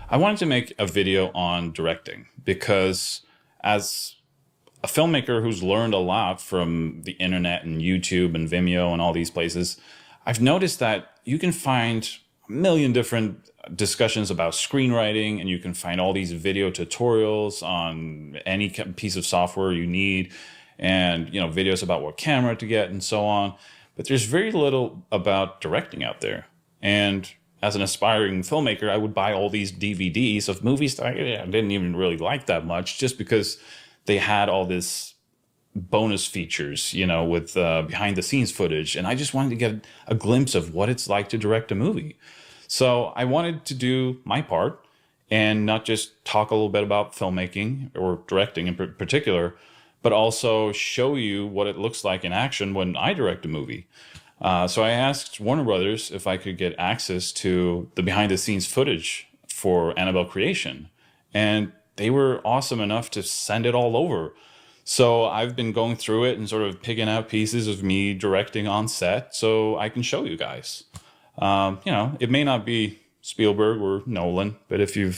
I wanted to make a video on directing because as a filmmaker who's learned a lot from the internet and YouTube and Vimeo and all these places, I've noticed that you can find a million different discussions about screenwriting, and you can find all these video tutorials on any piece of software you need, and videos about what camera to get and so on. But there's very little about directing out there. And as an aspiring filmmaker, I would buy all these DVDs of movies that I didn't even really like that much, just because they had all this bonus features, with behind the scenes footage. And I just wanted to get a glimpse of what it's like to direct a movie. So I wanted to do my part and not just talk a little bit about filmmaking or directing in particular, but also show you what it looks like in action when I direct a movie. So I asked Warner Brothers if I could get access to the behind the scenes footage for Annabelle creation. And they were awesome enough to send it all over. So I've been going through it and sort of picking out pieces of me directing on set so I can show you guys. It may not be Spielberg or Nolan, but if you're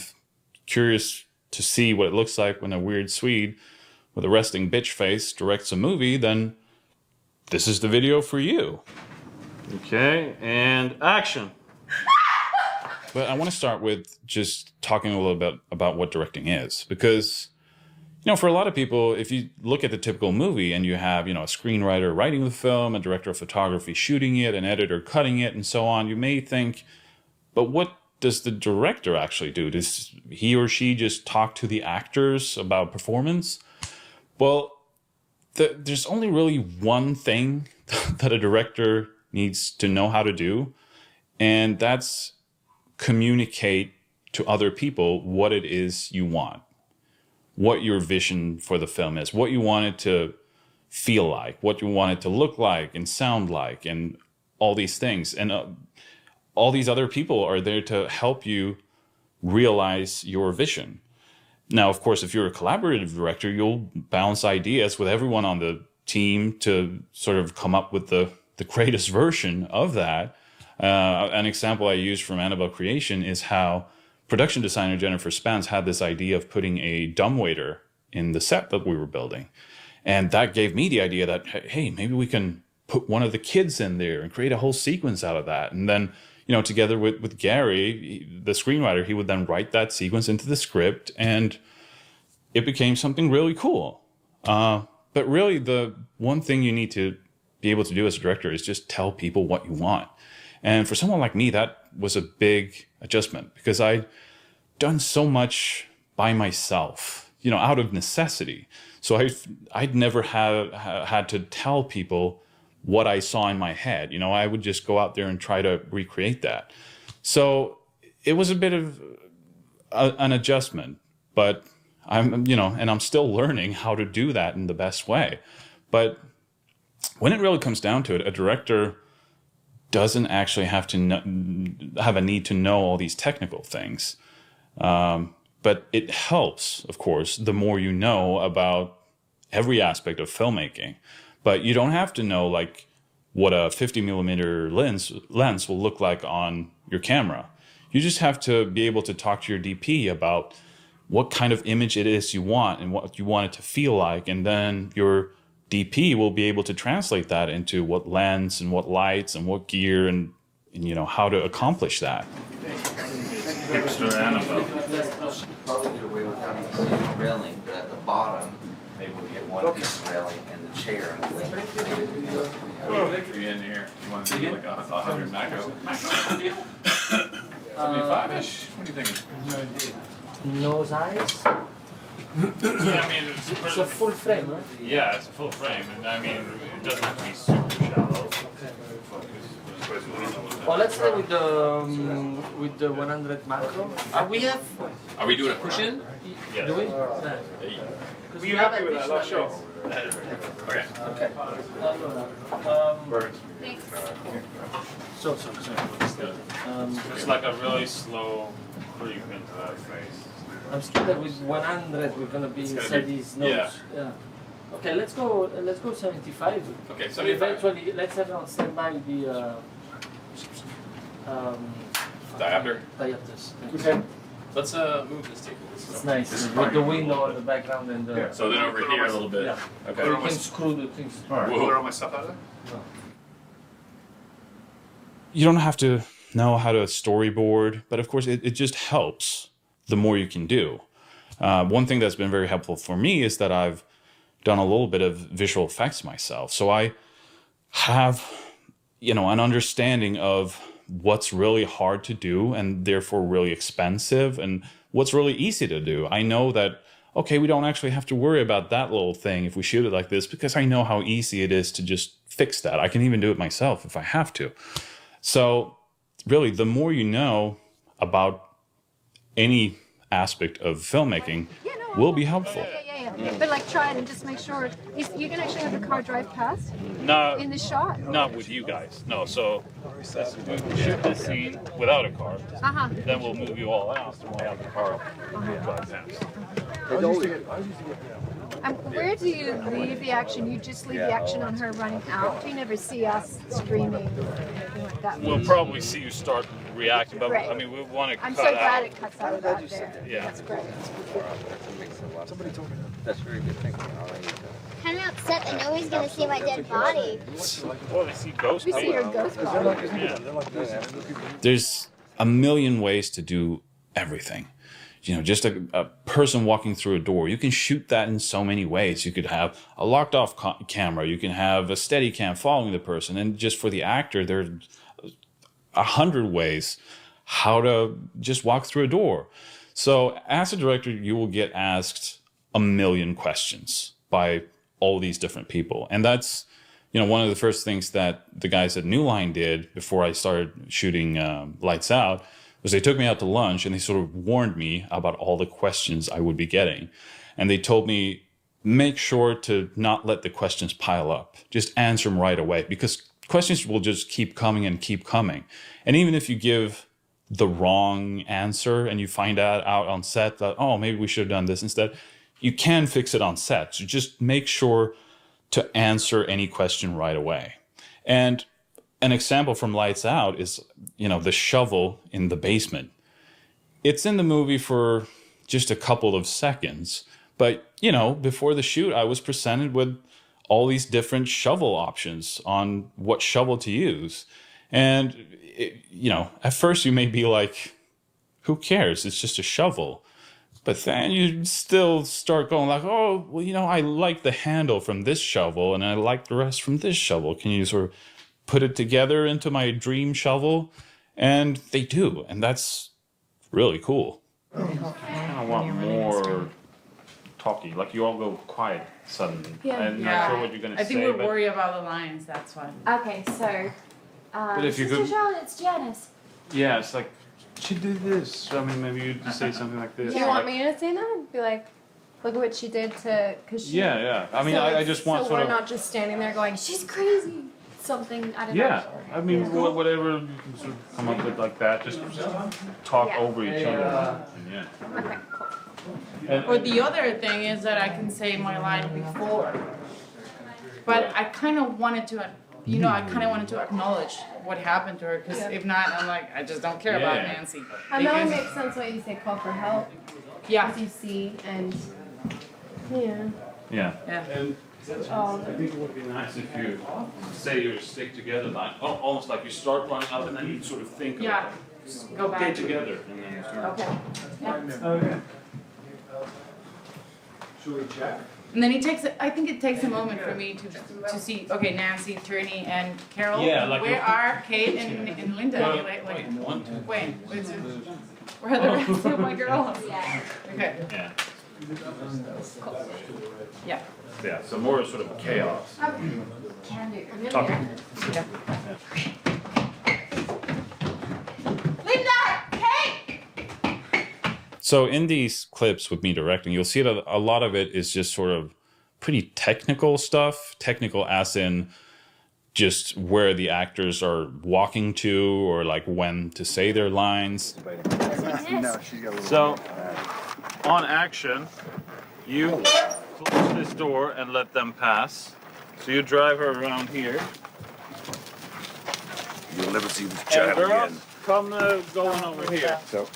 curious to see what it looks like when a weird Swede with a resting bitch face directs a movie, then this is the video for you. Okay, and action. But I want to start with just talking a little bit about what directing is, because for a lot of people, if you look at the typical movie and you have, a screenwriter writing the film, a director of photography shooting it, an editor cutting it, and so on, you may think, but what does the director actually do? Does he or she just talk to the actors about performance? Well, there's only really one thing that a director needs to know how to do, and that's communicate to other people what it is you want, what your vision for the film is, what you want it to feel like, what you want it to look like and sound like, and all these things. And all these other people are there to help you realize your vision. Now, of course, if you're a collaborative director, you'll bounce ideas with everyone on the team to sort of come up with the greatest version of that. An example I used from Annabelle creation is how production designer Jennifer Spence had this idea of putting a dumbwaiter in the set that we were building. And that gave me the idea that, hey, maybe we can put one of the kids in there and create a whole sequence out of that. And then, together with Gary, the screenwriter, he would then write that sequence into the script, and it became something really cool. But really, the one thing you need to be able to do as a director is just tell people what you want. And for someone like me, that was a big adjustment, because I'd done so much by myself, out of necessity. So I'd never had to tell people what I saw in my head. I would just go out there and try to recreate that. So it was a bit of an adjustment, but I'm still learning how to do that in the best way. But when it really comes down to it, a director doesn't actually have a need to know all these technical things. But it helps, of course, the more you know about every aspect of filmmaking. But you don't have to know like what a 50 millimeter lens will look like on your camera. You just have to be able to talk to your DP about what kind of image it is you want and what you want it to feel like. And then your DP will be able to translate that into what lens and what lights and what gear and how to accomplish that. Hipster Annabelle. Probably get away with having the same railing, but at the bottom, maybe we'll get one piece of railing and the chair and the link. Are you in here? You want to do like 100 macro? 75-ish? What do you think? Nose eyes? Yeah, I mean, It's a full frame, right? yeah, it's a full frame, and I mean, it doesn't have to be super shallow. Well, let's stay with the 100 macro. Are we doing a push in? Yes. Do we? Were you happy with that last show? Okay. Okay. Birds. So. It's like a really slow creep into that face. I'm scared that with 100 we're gonna be inside his nose. Yeah. Okay, let's go 75. Okay, And 75. eventually, let's have on standby the Diopter. diopters. Okay. Let's move this table. It's nice with the window in the background and the. So then over here a little bit. Yeah. Okay. You can screw the things. Whoa. All my stuff out of there? You don't have to know how to storyboard, but of course it just helps the more you can do. One thing that's been very helpful for me is that I've done a little bit of visual effects myself. So I have, an understanding of what's really hard to do and therefore really expensive and what's really easy to do. I know that, okay, we don't actually have to worry about that little thing if we shoot it like this because I know how easy it is to just fix that. I can even do it myself if I have to. So really, the more you know about any aspect of filmmaking will be helpful. Yeah. But like try it and just make sure you can actually have the car drive past No, in the shot. not with you guys. No, so we shoot this scene without a car. Then we'll move you all out and we'll have the car drive past. Where do you leave the action? You just leave the action on her running out. You never see us screaming or anything like that. We'll probably see you start reacting, but Right. I mean, we want to cut I'm so glad out. it cuts out of that there. Yeah. That's great. That's very good thinking. I'm upset. I know he's gonna see my dead body. Well, they see ghosts. We see your ghost body. There's a million ways to do everything. Just a person walking through a door. You can shoot that in so many ways. You could have a locked off camera. You can have a steady cam following the person. And just for the actor, there's 100 ways how to just walk through a door. So as a director, you will get asked a million questions by all these different people. And that's, one of the first things that the guys at New Line did before I started shooting Lights Out was they took me out to lunch and they sort of warned me about all the questions I would be getting. And they told me, make sure to not let the questions pile up. Just answer them right away because questions will just keep coming and keep coming. And even if you give the wrong answer and you find out on set that, oh, maybe we should have done this instead, you can fix it on set. So just make sure to answer any question right away. And an example from Lights Out is, the shovel in the basement. It's in the movie for just a couple of seconds. But, before the shoot, I was presented with all these different shovel options on what shovel to use. And, at first you may be like, who cares? It's just a shovel. But then you still start going like, oh, well, I like the handle from this shovel and I like the rest from this shovel. Can you sort of put it together into my dream shovel? And they do. And that's really cool. I want more talky. Like you all go quiet suddenly. Yeah. I'm not sure what you're going to say. I think we're worried about the lines, that's why. Okay, so But if you Sister could- Charlotte, it's Janice. Yeah, it's like, she did this. I mean, maybe you'd say something like this. Do you want me to say that? Be like, look at what she did to, cause she. Yeah. I mean, I just want so sort we're of. not just standing there going, she's crazy. Something, I don't know. Yeah, I mean, whatever you can sort of come up with like that, just talk Yeah. over each other. Yeah. Okay, cool. And, Or the other thing is that I can say my line before. But I kind of wanted to, wanted to acknowledge what happened to her, because if not, I'm like, I just don't care about Yeah. Nancy. And that would Because- make sense why you say call for help, Yeah, as you see, and, yeah. yeah. yeah. And I think it would be nice if you say your stick together line, almost like you start running up and then you sort of think Yeah, of go back. get together and then you start. Okay. Yeah. Okay. Should we check? And then I think it takes a moment for me to see, okay, Nancy, Tierney, and Carol. Yeah, like where are Kate and Linda? Wait, One, two. wait, where are the rest of my girls? Okay, Yeah. yeah. Yeah. So more sort of chaos. Can do. Okay. Linda! Kate! So in these clips with me directing, you'll see that a lot of it is just sort of pretty technical stuff. Technical as in just where the actors are walking to or like when to say their lines. So on action, you close this door and let them pass. So you drive her around here. You'll never see this And child girls, again. come going over here. So,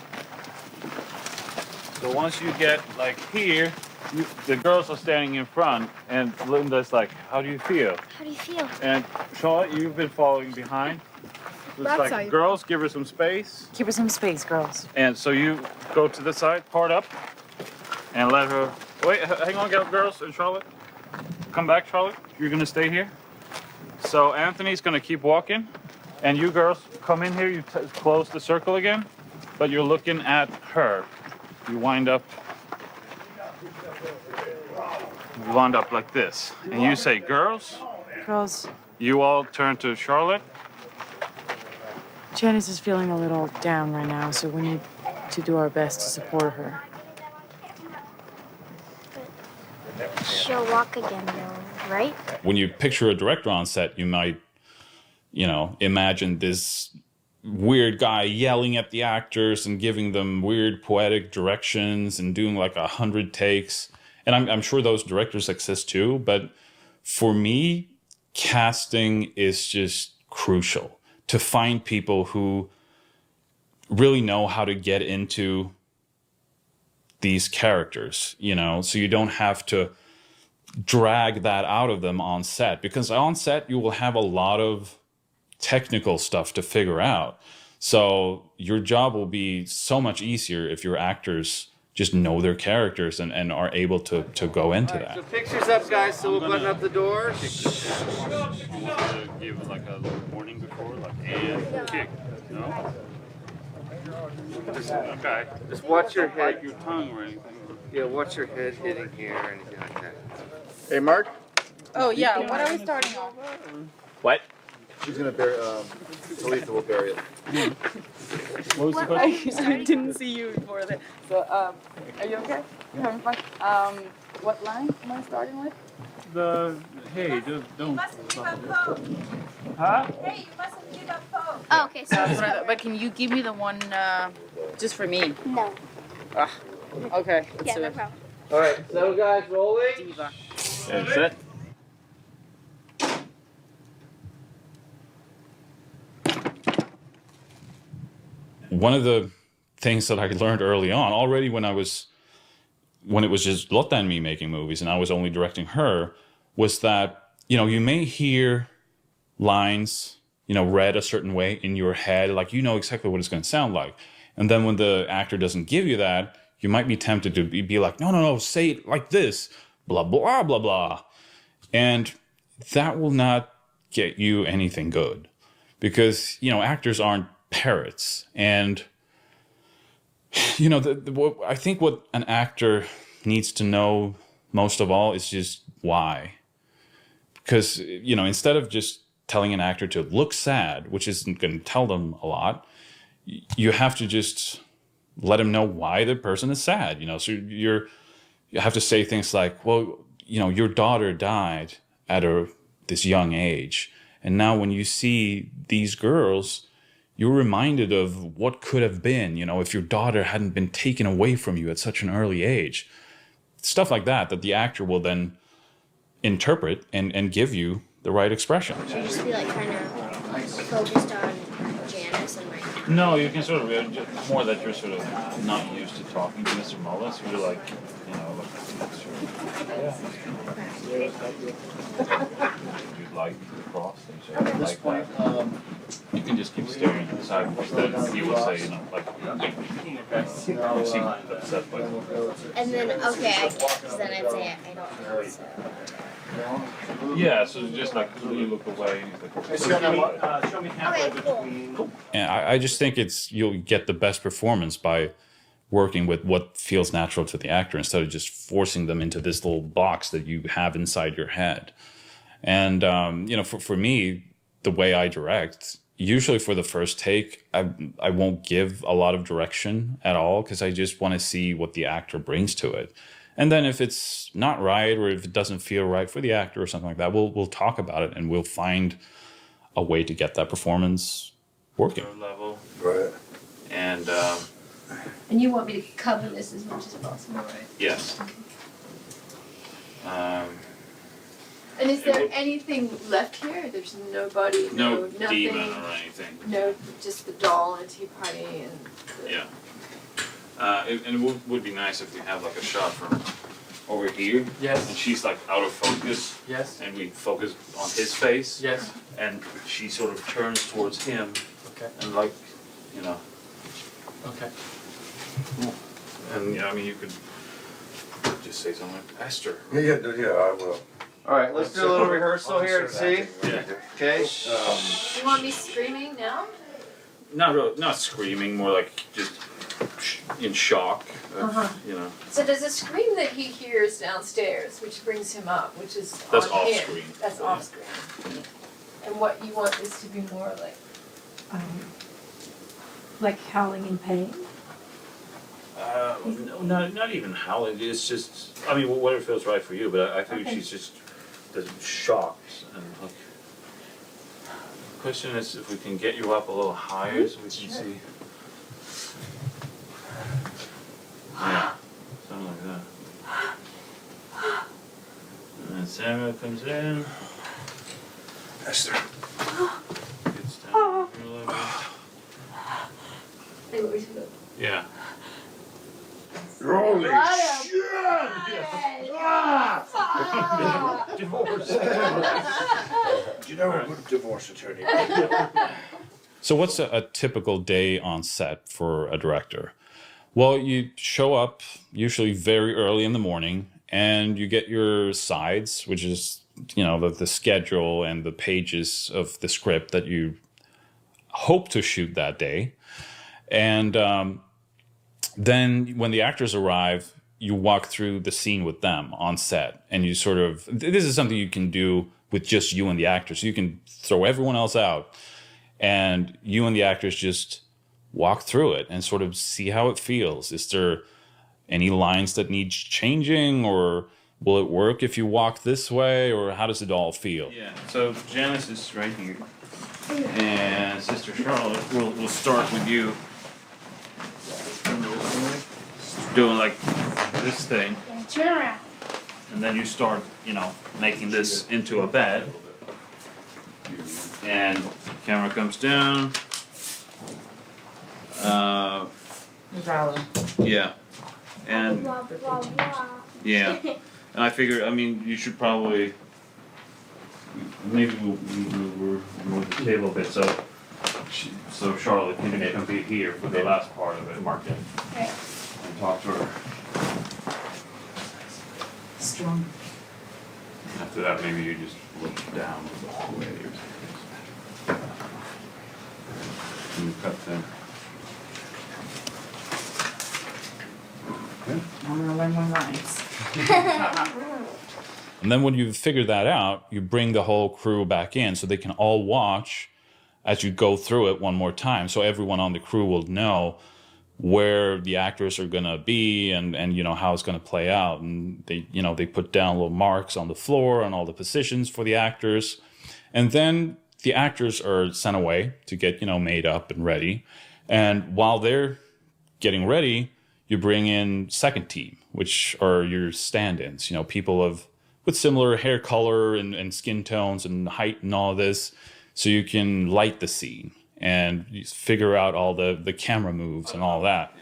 So once you get like here, the girls are standing in front, and Linda's like, "How do you feel?" How do you feel? And Charlotte, you've been following behind. So it's like, side. girls, give her some space. Keep her some space, girls. And so you go to the side, part up, and let her. Wait, hang on, girls and Charlotte. Come back, Charlotte. You're gonna stay here. So Anthony's gonna keep walking, and you girls come in here. You close the circle again, but you're looking at her. You wind up like this, and you say, "Girls." Girls, You all turn to Charlotte. Janice is feeling a little down right now, so we need to do our best to support her. She'll walk again, though, right? When you picture a director on set, you might, imagine this weird guy yelling at the actors and giving them weird poetic directions and doing like 100 takes. And I'm sure those directors exist too, but for me, casting is just crucial to find people who really know how to get into these characters, so you don't have to drag that out of them on set, because on set you will have a lot of technical stuff to figure out. So your job will be so much easier if your actors just know their characters and are able to go into that. So pictures up, guys, so we'll button up the doors. I want you to give like a little warning before, like, and kick. No? Okay. Just watch your Don't break head. your tongue or anything. Yeah, watch your head hitting here or anything like that. Hey, Mark. Oh, yeah, what are we starting off? What? She's gonna bury. Talitha will bury it. What was the question? I didn't see you before that. So, are you okay? You having fun? What line am I starting with? Hey, don't. Huh? Oh, okay, so But can you give me the one just for me? no. Okay. Yeah, no problem. All right, so guys, rolling. Diva. And set. One of the things that I learned early on, already when it was just Lotta and me making movies and I was only directing her, was that, you may hear lines, read a certain way in your head, like exactly what it's going to sound like. And then when the actor doesn't give you that, you might be tempted to be like, no, say it like this, blah, blah, blah, blah. And that will not get you anything good, because, actors aren't parrots. And, I think what an actor needs to know most of all is just why. Because, instead of just telling an actor to look sad, which isn't going to tell them a lot, you have to just let them know why the person is sad, So you have to say things like, well, your daughter died at this young age. And now when you see these girls, you're reminded of what could have been, if your daughter hadn't been taken away from you at such an early age. Stuff like that the actor will then interpret and give you the right expression. Should just be like kind of focused on Janice and like. No, you can sort of, just more that you're sort of not used to talking to Mr. Mullis. You're like, you'd like the cross and so At this point, you can just keep staring at the side instead. He will say, you seem upset by it. And then okay, I guess then I'd say I don't think so. Yeah, so just like you look away. show me halfway Okay, cool. between. And I just think you'll get the best performance by working with what feels natural to the actor instead of just forcing them into this little box that you have inside your head. And, for me, the way I direct, usually for the first take, I won't give a lot of direction at all, because I just want to see what the actor brings to it. And then if it's not right, or if it doesn't feel right for the actor or something like that, we'll talk about it and we'll find a way to get that performance working. Level. Right. And, And you want me to cover this as much as possible, right? yes. And is there anything left here? There's nobody, No nothing, demon or anything. no, just the doll and Tea Party and. Yeah. And it would be nice if we have like a shot from over here. Yes. And she's like out of focus. Yes. And we focus on his face. Yes. And she sort of turns towards him. Okay. And like, you know. Okay. And I mean, you could just say something like Esther. Yeah, I will. All right, let's do a little rehearsal here and see. Yeah. Okay. You want me screaming now? Not really, not screaming, more like just in shock. You know. So there's a scream that he hears downstairs, which brings him up, which is That's on off him. screen. That's off screen. And what you want is to be more like howling in pain. No, not even howling. It's just, I mean, whatever feels right for you. But I think Okay. she's just shocked and like. The question is if we can get you up a little higher so we can see. Yeah, something like that. And then Samara comes in. Esther. Gets down here a little bit. Hey, what we should do? Yeah. Holy Divorce. Do you know a good divorce attorney? So what's a typical day on set for a director? Well, you show up usually very early in the morning and you get your sides, which is, you know, the schedule and the pages of the script that you hope to shoot that day. And then when the actors arrive, you walk through the scene with them on set. And you sort of, this is something you can do with just you and the actors. You can throw everyone else out and you and the actors just walk through it and sort of see how it feels. Is there any lines that need changing, or will it work if you walk this way, or how does it all feel? Yeah, so Janice is right here. And Sister Charlotte, we'll start with you. Doing like this thing. Turn around. And then you start, you know, making this into a bed. And camera comes down. Yeah. And Blah, blah, blah. yeah. And I figure, I mean, you should probably, maybe we'll move the table a bit. So Charlotte, can you come be here for the last part of it? Mark it. Okay. And talk to her. Strong. After that, maybe you just look down the whole way. And you cut them. I'm gonna learn my lines. And then when you've figured that out, you bring the whole crew back in so they can all watch as you go through it one more time. So everyone on the crew will know where the actors are going to be and you know how it's going to play out. And they, you know, they put down little marks on the floor on all the positions for the actors. And then the actors are sent away to get, you know, made up and ready. And while they're getting ready, you bring in second team, which are your stand-ins, you know, people with similar hair color and skin tones and height and all this, so you can light the scene and you figure out all the camera moves and all that.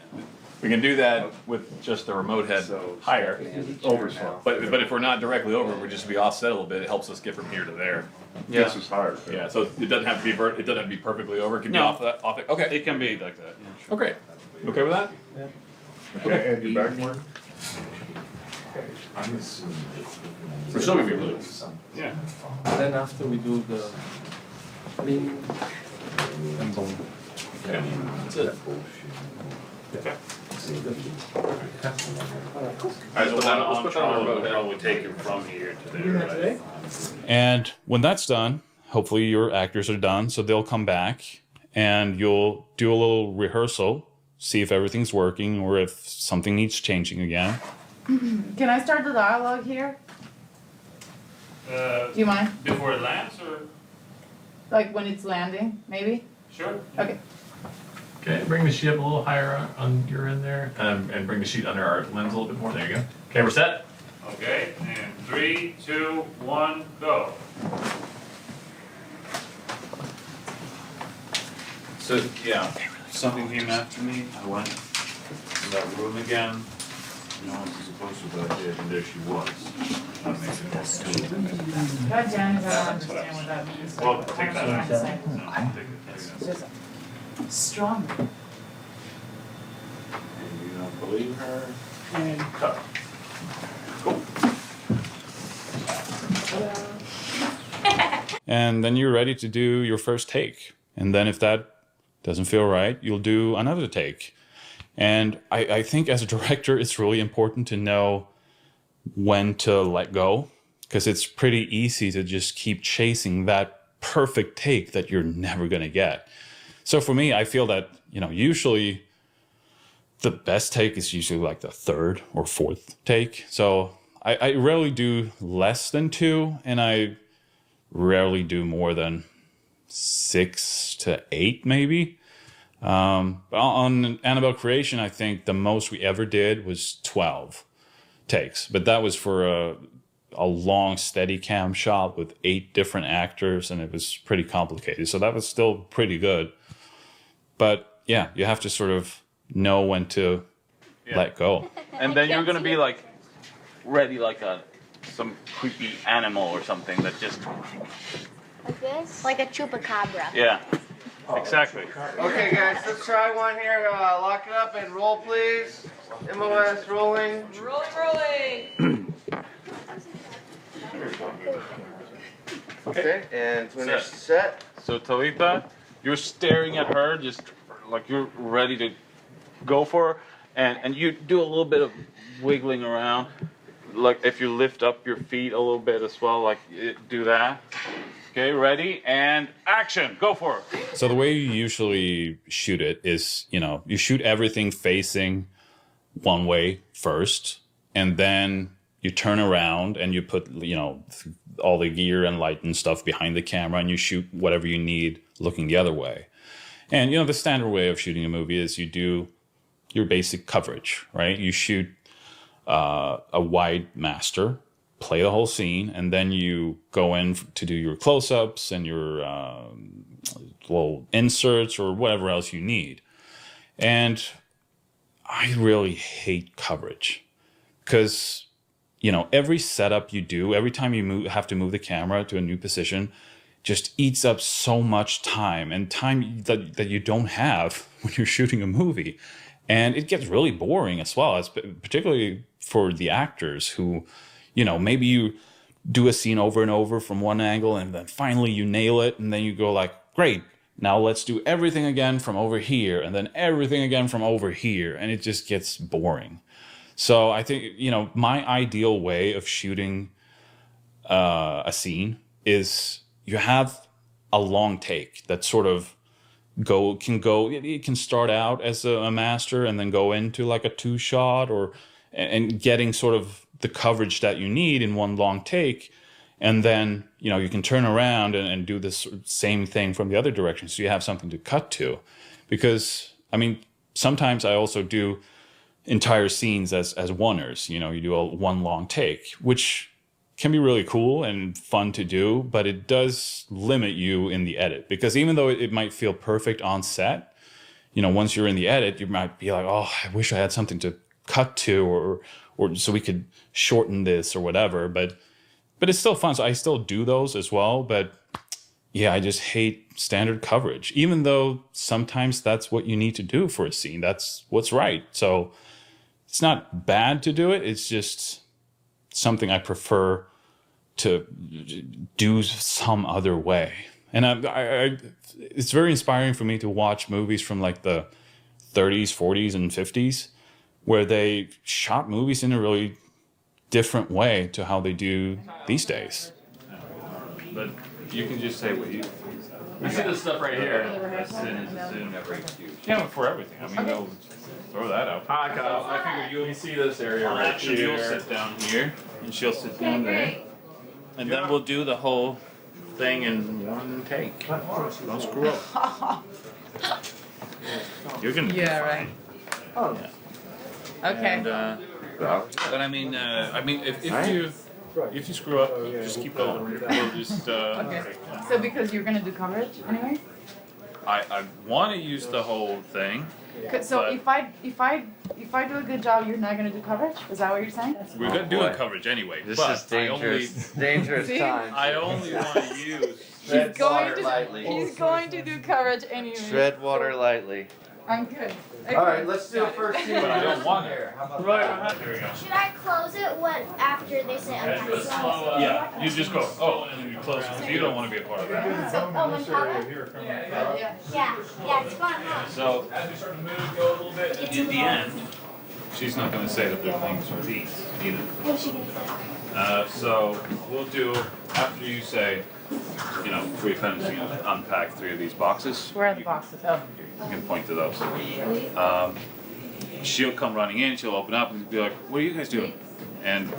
We can do that with just the remote head higher over, but if we're not directly over, we'll just be offset a little bit. It helps us get from here to there. Yeah. This is hard. Yeah, so it doesn't have to be it doesn't have to be perfectly over. It can be No. off that. Okay. It can be like that. Yeah, sure. Okay. You okay with that? Okay, and your back more? We're still gonna be blue. Yeah. Then after we do the clean and bone. Okay. That's it. Okay. Alright, So so on let's put that on our remote head. probably take it from here to there, right? And when that's done, hopefully your actors are done, so they'll come back and you'll do a little rehearsal, see if everything's working or if something needs changing again. Can I start the dialogue here? Do you mind? Before it lands, or? Like when it's landing, maybe? Sure. Okay. Okay, bring the sheet up a little higher on your end there, and bring the sheet under our lens a little bit more. There you go. Okay, we're set. Okay, and 3, 2, 1, go. So, yeah, something came after me, I went, in that room again. No one's supposed to, but I did, and there she was. That makes it more cool. God damn it, I don't understand what that means. Well, take that out. Take No, take it. Just strong. And you don't believe her, and cut. Cool. And then you're ready to do your first take. And then if that doesn't feel right, you'll do another take. And I think as a director, it's really important to know when to let go, because it's pretty easy to just keep chasing that perfect take that you're never going to get. So for me, I feel that, usually the best take is usually like the third or fourth take. So I rarely do less than 2, and I rarely do more than 6 to 8 maybe. On Annabelle Creation, I think the most we ever did was 12 takes, but that was for a long steady cam shot with 8 different actors, and it was pretty complicated. So that was still pretty good. But yeah, you have to sort of know when to let go. And then you're gonna be like ready like some creepy animal or something that just Like this? Like a chupacabra. yeah. Exactly. Okay, guys, let's try one here. Lock it up and roll, please. MOS rolling. Rolling. Okay, and when you're set. So Talitha, you're staring at her, just like you're ready to go for her, and you do a little bit of wiggling around, like if you lift up your feet a little bit as well, like do that. Okay, ready, and action, go for it. So the way you usually shoot it is, you shoot everything facing one way first, and then you turn around and you put, all the gear and light and stuff behind the camera, and you shoot whatever you need looking the other way. And, the standard way of shooting a movie is you do your basic coverage, right? You shoot a wide master, play the whole scene, and then you go in to do your close-ups and your little inserts or whatever else you need. And I really hate coverage because, every setup you do, every time you have to move the camera to a new position, just eats up so much time, and time that you don't have when you're shooting a movie. And it gets really boring as well, particularly for the actors who, maybe you do a scene over and over from one angle, and then finally you nail it, and then you go like, great, now let's do everything again from over here, and then everything again from over here, and it just gets boring. So I think, my ideal way of shooting a scene is you have a long take that sort of it can start out as a master and then go into like a 2-shot and getting sort of the coverage that you need in one long take. And then, you can turn around and do this same thing from the other direction. So you have something to cut to. Because, sometimes I also do entire scenes as oneers. You do one long take, which can be really cool and fun to do, but it does limit you in the edit. Because even though it might feel perfect on set, once you're in the edit, you might be like, oh, I wish I had something to cut to or so we could shorten this or whatever. But it's still fun. So I still do those as well. But yeah, I just hate standard coverage, even though sometimes that's what you need to do for a scene. That's what's right. So it's not bad to do it. It's just something I prefer to do some other way. And it's very inspiring for me to watch movies from like the 30s, 40s, and 50s, where they shot movies in a really different way to how they do these days. But you can just say what you see this stuff right here. Yeah, but for everything. Go throw that out. Hi, Kyle. I figured you would see this area right Actually, here. you'll sit down here, and she'll sit down there. And then we'll do the whole thing in one take. Don't screw up. You're gonna. Yeah, right. Oh. Yeah. Okay. And, but if you screw up, just keep going. We'll just. Okay. So because you're gonna do coverage anyway? I want to use the whole thing, So if I do a good job, you're not gonna do coverage? Is that what you're saying? We're gonna do coverage anyway. This but is dangerous. Dangerous See? time. I only want to use. Tread water lightly. He's going to do coverage anyway. Tread water lightly. I'm good. All right, let's do a first scene. But I don't want it. Here. How about Right. that? There we go. Should I close it after they say unpack? Yeah, you just go. Oh, and then you close it. So you don't want to be a part of that. So, oh, unpack it? Yeah. Yeah, it's fun, huh? So as we start to move, go a little bit. At the end, she's not going to say that the things are these either. What is she gonna say? So we'll do after you say, you know, we kind of unpack 3 of these boxes. Where are the boxes? Oh. You can point to those. She'll come running in. She'll open up and be like, "What are you guys doing?" And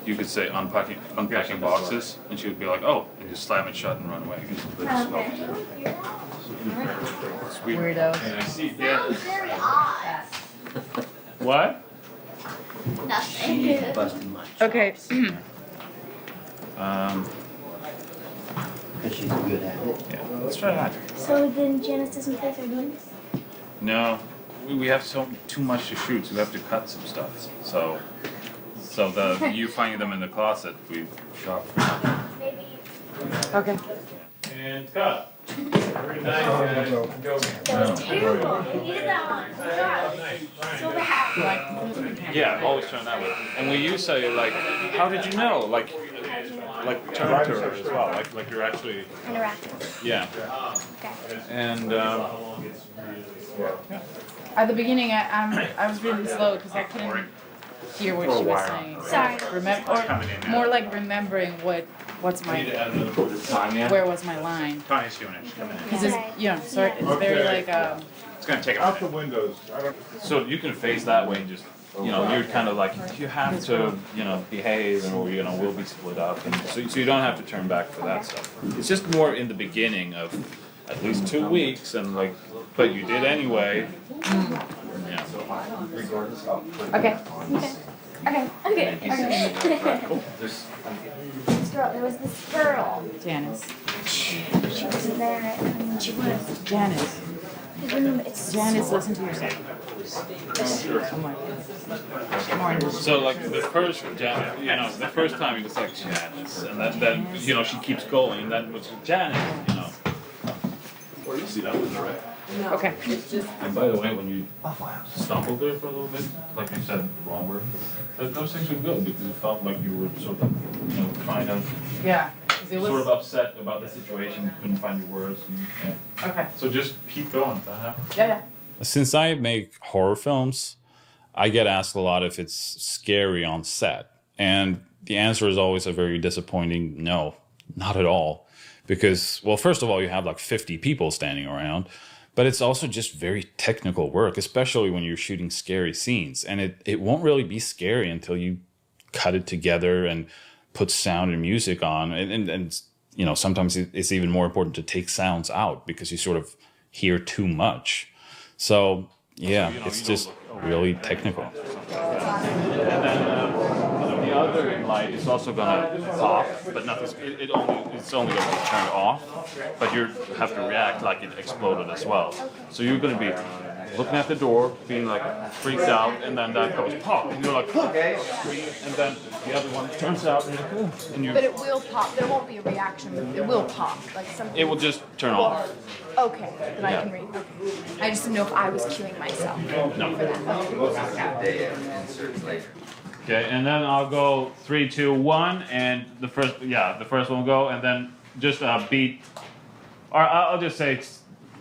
you could say unpacking boxes, and she would be like, "Oh," and just slam it shut and run away. Okay. It's weird. Weirdo. And I see. Sounds very odd. What? Nothing. Busted much. Okay. Because she's good at it. Yeah. Let's try that. So then Janice doesn't think they're doing this? No, we have too much to shoot, so we have to cut some stuff. So you finding them in the closet, we shot. Maybe. Okay. And cut. Very nice, guys. Go. That was terrible. You needed that one. Oh my gosh. So bad. Yeah, always turn that way. And when you say like, how did you know? Like turn to her as well. Like you're actually. Interactive. Yeah. Okay. And At the beginning, I was really slow because I couldn't hear what she was saying. Sorry. More like remembering what's my where was my line? Tanya's doing it. Because it's it's very like It's gonna take out the windows. So you can face that way and just. You're kind of like, you have to, behave, or, we'll be split up. And so you don't have to turn back for that stuff. It's just more in the beginning of at least 2 weeks, and but you did anyway. Yeah. okay. Okay. Cool. This girl, there was this girl. Janice. She wasn't there, and she was. Janice. It's Janice, listen to yourself. So the first time it was like Janice, and then she keeps going, and then was Janice, Well, you see that was right. Okay. It's just. And by the way, when you stumbled there for a little bit, like you said the wrong word, those things were good because it felt like you were sort of, trying to. Yeah. It was sort of upset about the situation, you couldn't find your words. Okay. So just keep going. That happens. Yeah. Since I make horror films, I get asked a lot if it's scary on set. And the answer is always a very disappointing no, not at all. Because, well, first of all, you have like 50 people standing around, but it's also just very technical work, especially when you're shooting scary scenes. And it won't really be scary until you cut it together and put sound and music on. And sometimes it's even more important to take sounds out because you sort of hear too much. So, yeah, it's just really technical. And then the other light is also gonna pop, but nothing's. It's only gonna be turned off, but you have to react like it exploded as well. So you're gonna be looking at the door, being like freaked out, and then that goes pop, and you're like, okay, and then the other one turns out, and you. But it will pop. There won't be a reaction. It will pop. Like something. It will just turn off. Okay, then I can read. Okay. I just didn't know if I was cueing myself. No. For that. Okay. Inserts later. Okay, and then I'll go 3, 2, 1, and the first one will go, and then just beat, or I'll just say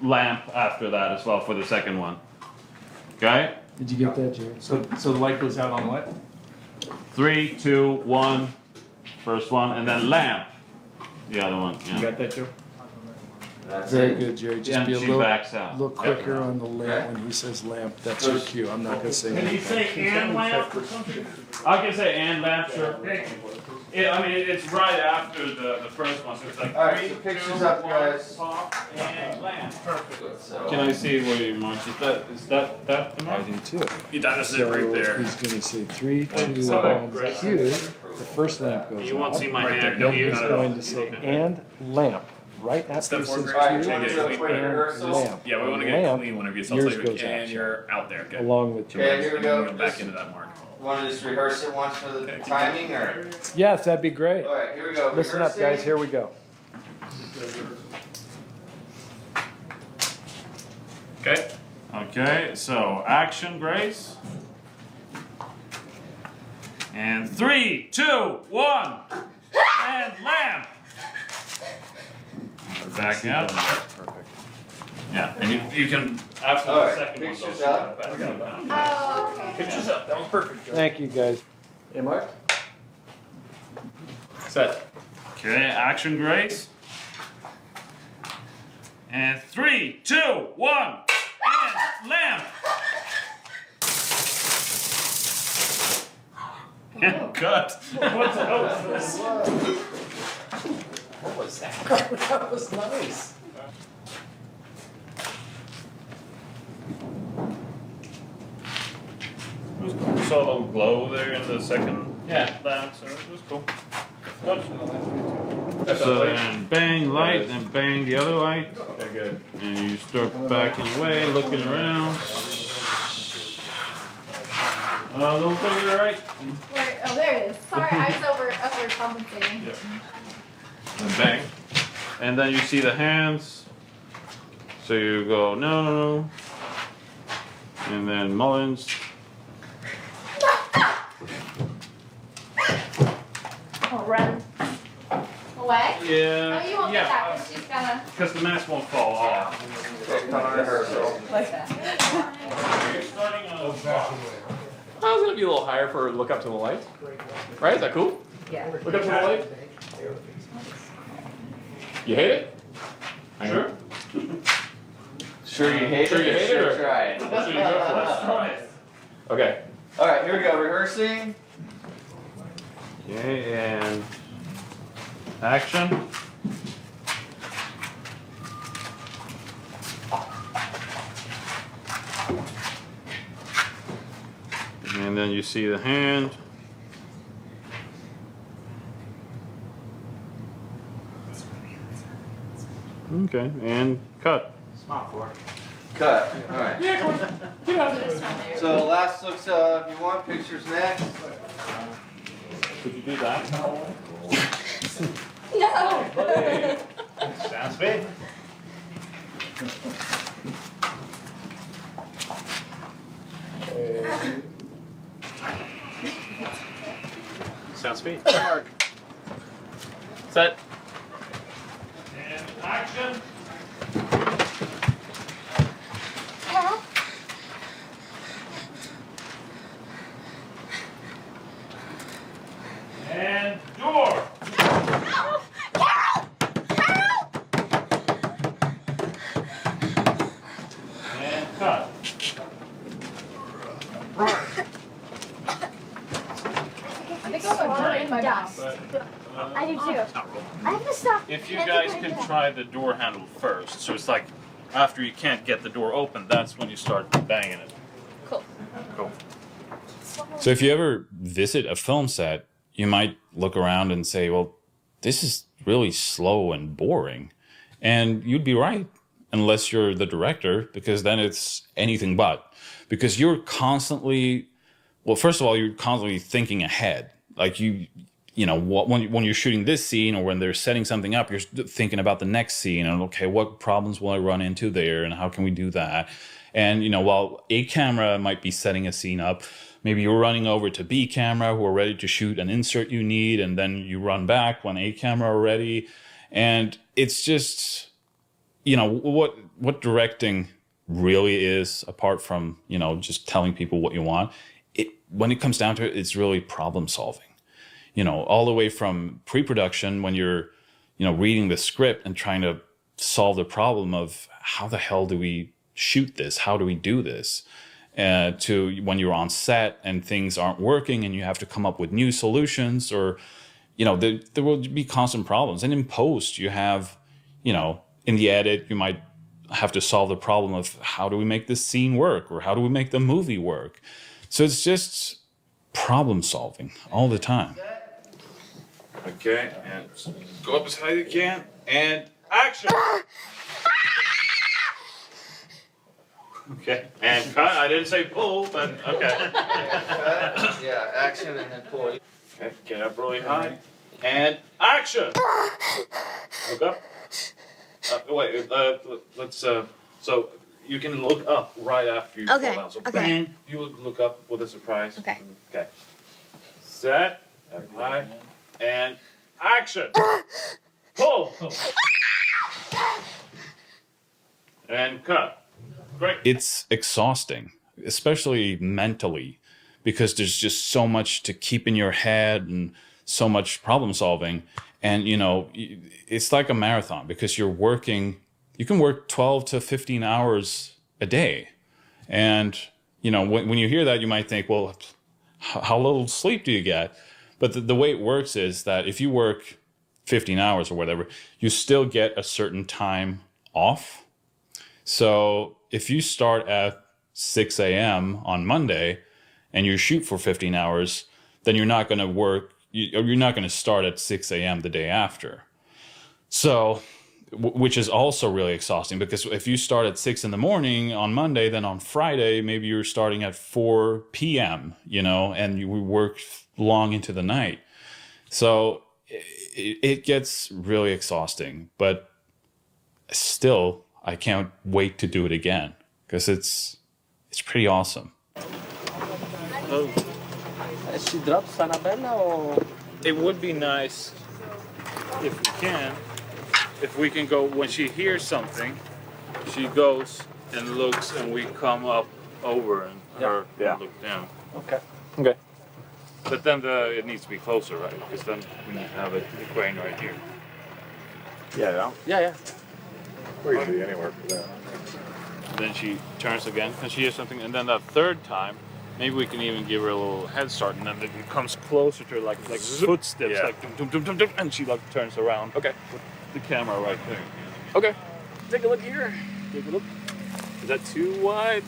lamp after that as well for the second one. Okay? Did you get that, Jared? So the light goes out on what? 3, 2, 1, first one, and then lamp, the other one. Yeah. You got that, Joe? Very good, Jerry. Just And be a she little, backs out. little quicker on the lamp when he says lamp. That's your cue. I'm not gonna say Can you anything. say and lamp or something? I can say and lamp, sure. It's right after the first one, so it's like. All right, so pictures up, guys. Pop and lamp. Perfect. Can I see where you marked? Is that the mark? I do too. That is it So right there. he's gonna say 3, 2, So 1, cue. The first lamp goes You won't out. see my hand. Then he's going to say and lamp. right after Step he four, says Greg. two Change it to and clean rehearsal. lamp. Yeah, we want to And get lamp, clean whenever you tell yours you goes and out, you're out there. Okay. along with yours. Okay, here we And then go. go back into that mark. Want to just rehearse it once for the timing, or? Yes, that'd be great. All right, here we go. Listen up, guys. Here we go. Okay. Okay, so action, Grace. And 3, 2, 1, and lamp. Back out. Perfect. Yeah, and you can after All the right, second one. pictures go up. back down. Oh, okay. Pictures up. That was perfect. Thank you, guys. Hey, Mark. Set. Okay, action, Grace. And 3, 2, 1, and lamp. And cut. What's up? What was that? That was nice. It was cool. Saw a little glow there in the second lamp, so it was cool. So then bang light, then bang the other light. Okay, good. And you start backing away, looking around. Don't put it right. Where, oh, there it is. Sorry, I was overcompensating. And bang. And then you see the hands. So you go, no. And then Mullins. Oh, run. Away? Yeah. Oh, you won't get that because she's gonna. Because the mask won't fall off. Like that. You're starting on I was gonna be a little higher for look up to the light. Right? Is that cool? Yeah. Look up to the light. You hate it? Sure. Sure you hate Sure it, you or hate sure it, or- try it? Let's try it. Okay. All right, here we go, rehearsing. Okay, and action. And then you see the hand. Okay, and cut. Cut. All right. So last looks, if you want, pictures next. Could you do that? No. Sounds good. Sounds sweet. Mark. Set. And action. And door. And cut. I think I'll put it in my mouth. I do too. I have to stop. If you guys can try the door handle first, so it's like after you can't get the door open, that's when you start banging it. Cool. Cool. So if you ever visit a film set, you might look around and say, well, this is really slow and boring. And you'd be right, unless you're the director, because then it's anything but. Because you're constantly, well, first of all, you're constantly thinking ahead. Like you know, when you're shooting this scene or when they're setting something up, you're thinking about the next scene and, okay, what problems will I run into there and how can we do that? And, you know, while A camera might be setting a scene up, maybe you're running over to B camera who are ready to shoot an insert you need, and then you run back when A camera are ready. And it's just, you know, what directing really is, apart from, you know, just telling people what you want. When it comes down to it, it's really problem solving. You know, all the way from pre-production when you're, you know, reading the script and trying to solve the problem of how the hell do we shoot this? How do we do this? To when you're on set and things aren't working and you have to come up with new solutions, or, you know, there will be constant problems. And in post, you have, you know, in the edit, you might have to solve the problem of how do we make this scene work, or how do we make the movie work? So it's just problem solving all the time. Okay, and go up as high as you can, and action. Okay, and cut. I didn't say pull, but okay. Yeah, action and then pull. Okay, get up really high. And action! Look up. Wait, let's, so you can look up right after you fall down. So bang, you look up with a surprise. Okay. Okay. Set, up high, and action! Pull! And cut. Great. It's exhausting, especially mentally, because there's just so much to keep in your head and so much problem solving. And, you know, it's like a marathon because you're working, you can work 12 to 15 hours a day. And, you know, when you hear that, you might think, well, how little sleep do you get? But the way it works is that if you work 15 hours or whatever, you still get a certain time off. So if you start at 6 a.m. on Monday and you shoot for 15 hours, then you're not going to work, you're not going to start at 6 a.m. the day after. So, which is also really exhausting because if you start at 6 in the morning on Monday, then on Friday, maybe you're starting at 4 p.m., you know, and you work long into the night. So it gets really exhausting, but still, I can't wait to do it again because it's pretty awesome. She drops Annabelle or? It would be nice if we can go, when she hears something, she goes and looks and we come up over and her look down. Okay. Okay. But then it needs to be closer, right? Because then we need to have the crane right here. Yeah. Yeah. We're usually anywhere for that. And then she turns again and she hears something, and then that third time, maybe we can even give her a little head start, and then it comes closer to her, like footsteps, like dum dum dum dum, and she like turns around. Okay. With the camera right there. Okay. Take a look here. Take a look. Is that too wide?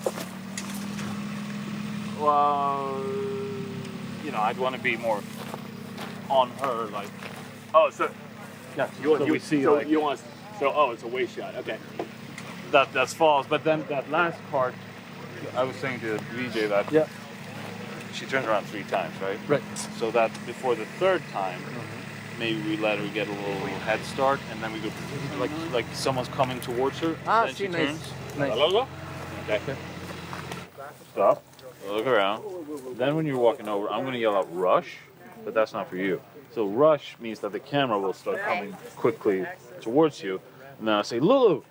Well, you know, I'd want to be more on her, like. Oh, so Yeah. you see, so like, you want. So it's a waist shot. Okay. That's false, but then that last part, I was saying to VJ that she turns around 3 times, right? Right. So that before the third time, maybe we let her get a little head start, and then we go like someone's coming towards her. Then she turns. Nice. Okay. Stop. Look around. Then when you're walking over, I'm going to yell out rush, but that's not for you. So rush means that the camera will start coming quickly towards you, and then I say Lulu,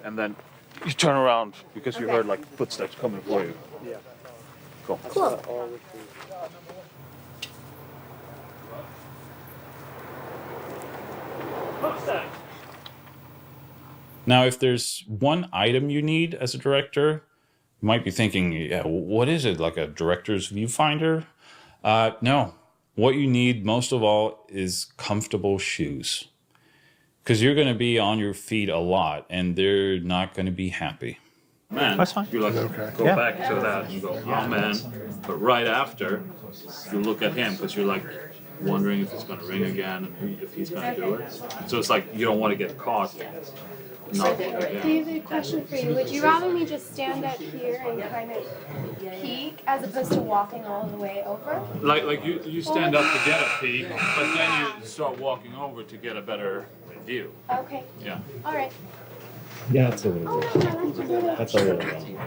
and then you turn around because you heard like footsteps coming for you. Yeah. Cool. Now, if there's one item you need as a director, you might be thinking, yeah, what is it, like a director's viewfinder? No. What you need most of all is comfortable shoes. Because you're going to be on your feet a lot, and they're not going to be happy. Man, that's fine. You like go back to that and go, oh man. But right after, you look at him because you're like wondering if it's going to ring again and if he's going to do it. So it's like you don't want to get caught. Not David, question for you. Would you rather me just stand up here and kind of peek as opposed to walking all the way over? Like you stand up to get a peek, but then you start walking over to get a better view. Okay. Yeah. All right. Yeah, that's a little weird. That's a little weird.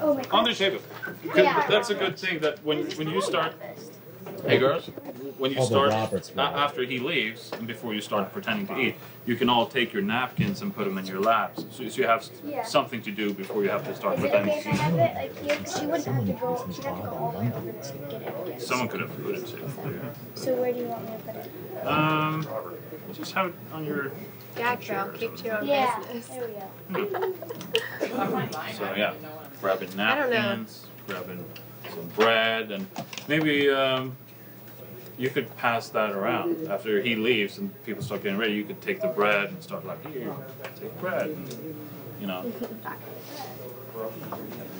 Oh my God. Undershape it. Yeah. That's a good thing that when you start. Hey girls, when you start after he leaves and before you start pretending to eat, you can all take your napkins and put them in your laps, so you have something to do before you have to start pretending to eat. Is it okay if I have it like here? Because she wouldn't have to go. She'd have to go all the way over to get it again. Someone could have put it too. So where do you want me to put it? Just have it on your. Yeah, girl, keep your own business. There we go. So yeah, grabbing napkins, grabbing some bread, and maybe you could pass that around after he leaves and people start getting ready. You could take the bread and start like, here, take bread, and, you know.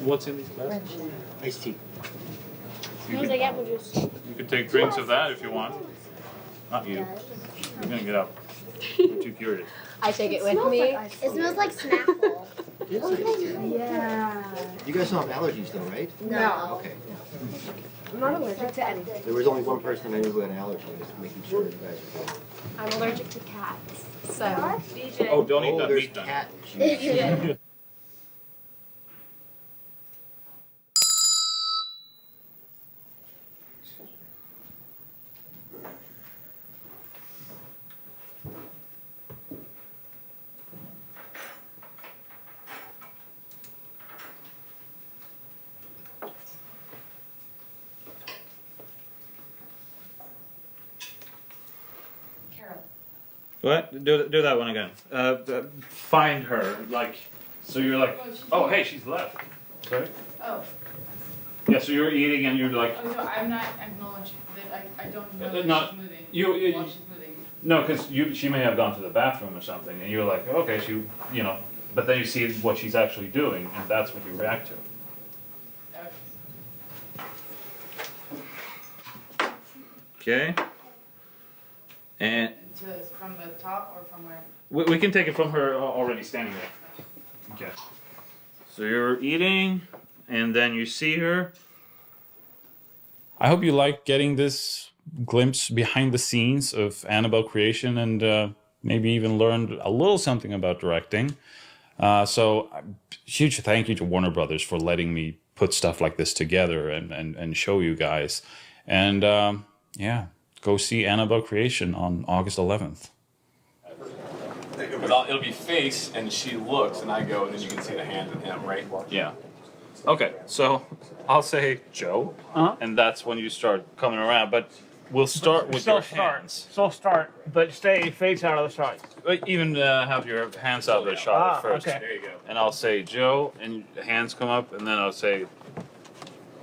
What's in these glasses? Iced tea. Smells like apple juice. You could take drinks of that if you want. Not you. You're gonna get up. I'm too curious. I take it with me. It smells like Snapple. Yeah. You guys don't have allergies though, right? No. Okay. I'm not allergic to anything. There was only one person I knew who had an allergy. Just making sure you guys are good. I'm allergic to cats. So. Oh, don't eat that there's meat then. cat juice. What? Do that one again. Find her. Like, so you're like, oh, hey, she's left. Sorry? Oh. Yeah, so you're eating and you're like, Oh, so I'm not acknowledging that I don't know that not- she's moving. you- while she's moving. no, because she may have gone to the bathroom or something, and you're like, okay, but then you see what she's actually doing, and that's what you react to. Okay. And From the top or from where? we can take it from her already standing there. Okay. So you're eating, and then you see her. I hope you like getting this glimpse behind the scenes of Annabelle creation, and maybe even learned a little something about directing. So huge thank you to Warner Brothers for letting me put stuff like this together and show you guys. And yeah, go see Annabelle creation on August 11th. It'll be face, and she looks, and I go, and then you can see the hand and him, right? Yeah. Okay, so I'll say Joe, and that's when you start coming around. But we'll start with your hands. Still start, but stay face out of the shot. Even have your hands out of the shot first. Okay. There you go. And I'll say Joe, and hands come up, and then I'll say,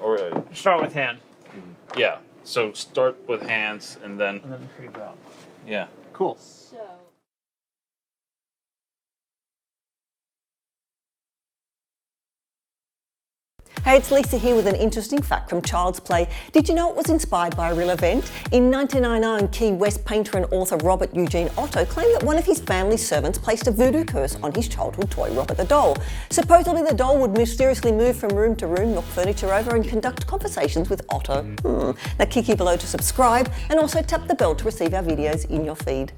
or Start with hand. yeah. So start with hands, and then creep out. yeah. Cool. Hey, it's Lisa here with an interesting fact from Child's Play. Did you know it was inspired by a real event? In 1999, Key West painter and author Robert Eugene Otto claimed that one of his family's servants placed a voodoo curse on his childhood toy, Robert the doll. Supposedly the doll would mysteriously move from room to room, knock furniture over and conduct conversations with Otto. Now click here below to subscribe and also tap the bell to receive our videos in your feed.